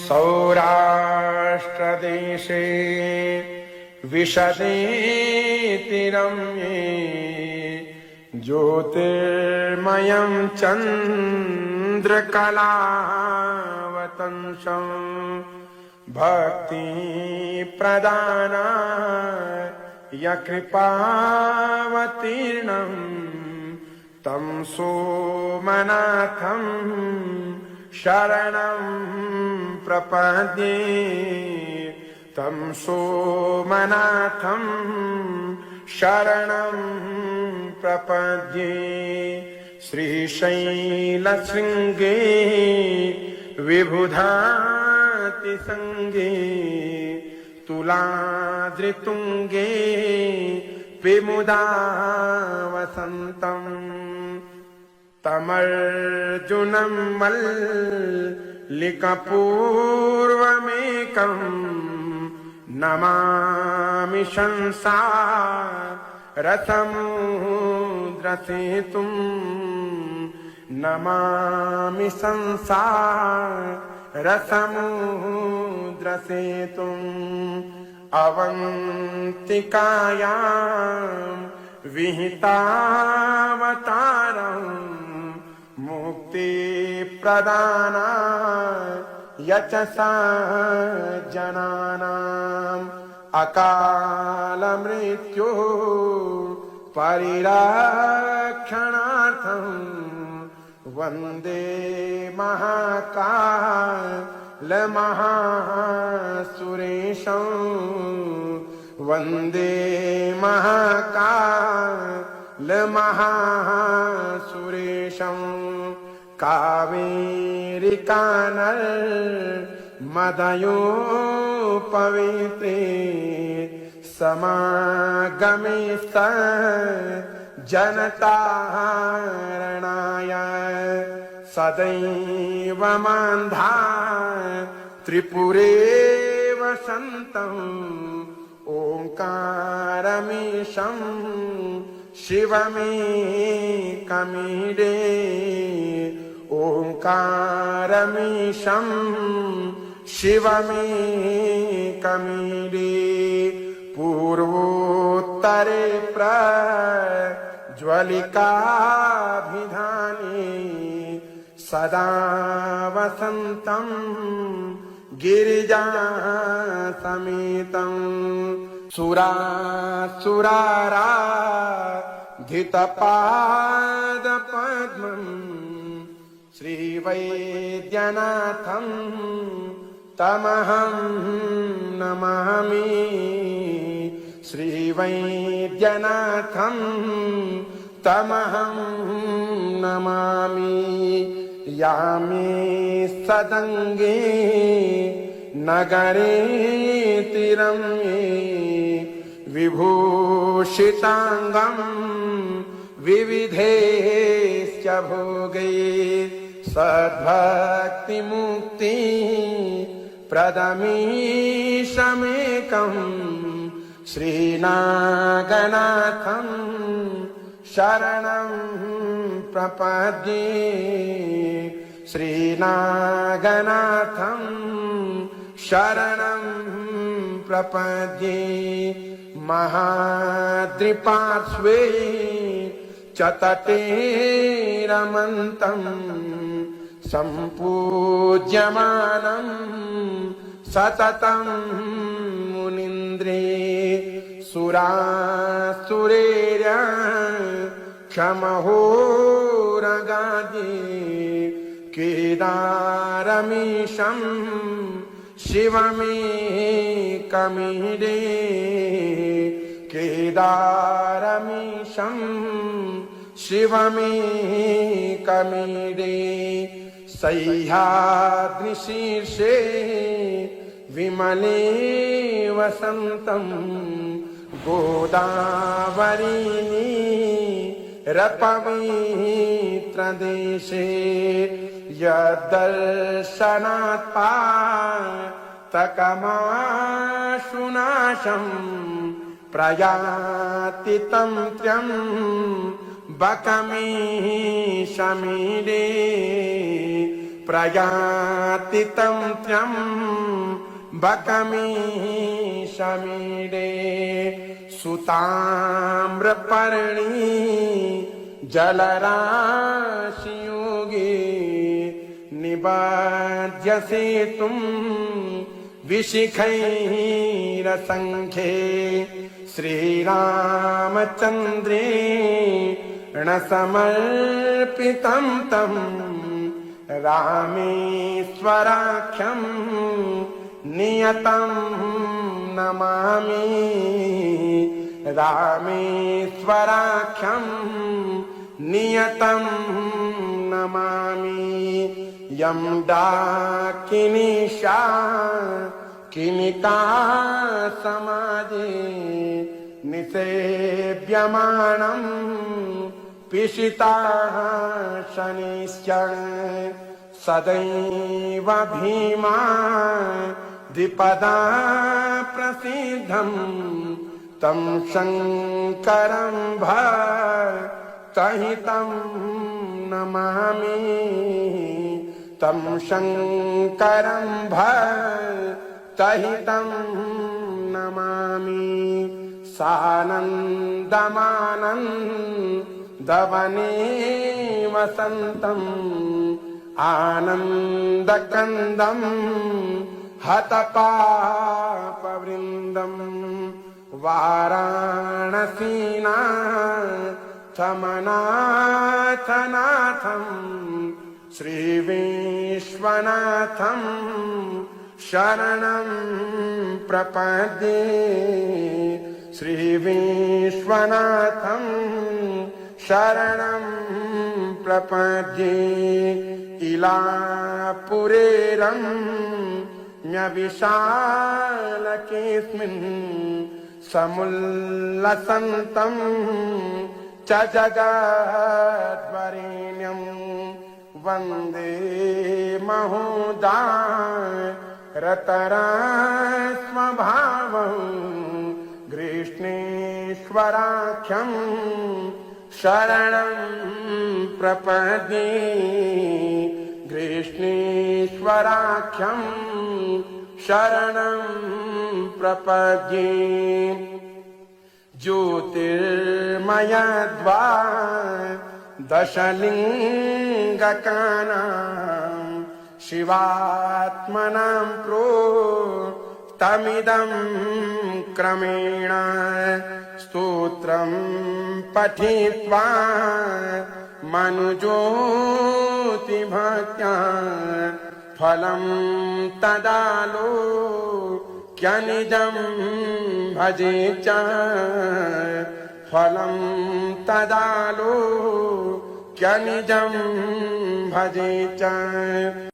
सौराष्ट्रदेशे विशदेति रम्ये ज्योतिर्मयं चन्द्रकलावतंसं भक्तिप्रदानाय कृपावतीर्णं तं सोमनाथं शरणं प्रपद्ये तं सोमनाथं शरणं प्रपद्ये। श्रीशैलशृङ्गे विबुधातिसङ्गे तुलाद्रितुङ्गे विमुदा वसन्तम् तमर्जुनं मल्लिकपूर्वमेकं नमामि संसारसमुद्रसेतुं नमामि संसारसमुद्रसेतुम् अवन्तिकायां विहितावतारम् मुक्तिप्रदानाय यचसा जनानाम् अकालमृत्यो परिरक्षणार्थं वन्दे महाकालमहासुरेशं वन्दे महाकालमहासुरेशं कावेरिकानर्मदयोपवेत्रे समागमे जनतारणाय सदैव मान्धाय त्रिपुरे वसन्तम् ओंकारमीशं शिवमेकमीडे ओंकारमीशं शिवमेकमीडे पूर्वोत्तरे प्रज्वलिकाभिधाने सदा वसन्तं गिरिजासमेतं सुरासुराराधितपादपद्मं श्रीवैद्यनाथं तमहं नमामि श्रीवैद्यनाथं तमहं नमामि। यामे सदङ्गे नगरे तिरम्ये विभूषिताङ्गं विविधेश्च भोगे सद्भक्तिमुक्ति प्रदमीशमेकं श्रीनागनाथं शरणं प्रपद्ये श्रीनागनाथं शरणं प्रपद्ये। महाद्रिपार्श्वे च तटे रमन्तं सम्पूज्यमानं सततं मुनीन्द्रे सुरासुरेर्य क्षमहोरगादि केदारमीशं शिवमेकमीडे केदारमीशं शिवमेकमीडे सह्याद्रिशीर्षे विमले वसन्तं गोदावरीनि रपवित्रदेशे यद्दर्शनात् पातकमाशुनाशं प्रयाति तं त्र्यम्बकमीशमीडे प्रयाति तं त्र्यम्बकमीशमीडे सुताम्रपर्णी जलराशियोगे निबध्यसे तुम विशिखैरसङ्ख्ये श्रीरामचन्द्रेण समर्पितं तं रामेश्वराख्यं नियतं नमामि रामेश्वराख्यं नियतं नमामि यं डाकिनीशा किनिका समाजे निसेव्यमानं पिशिताः शनिश्च सदैव भीमा द्विपदा प्रसिद्धं तं शङ्करं भक्तहितं नमामि तं शङ्करं भक्तहितं नमामि सानन्दमानन्दवने वसन्तम् आनन्दकन्दं हतपापवृन्दम् वाराणसीनाथमनाथनाथम् श्रीविश्वनाथं शरणं प्रपद्ये श्रीविश्वनाथं शरणं प्रपद्ये इलापुरेरं म्यविशालकेऽस्मिन् समुल्लसन्तं च जगद्वरेण्यं वन्दे महोदारतरस्वभावं गृष्णेश्वराख्यं शरणं प्रपद्ये गृष्णेश्वराख्यं शरणं प्रपद्ये ज्योतिर्मयद्वादशलिङ्गकानां शिवात्मनां प्रोक्तमिदं क्रमेण स्तोत्रं पठित्वा मनुज्योतिभक्त्या फलं तदालोक्यनिजं भजे च फलं तदालोक्यनिजं भजे च।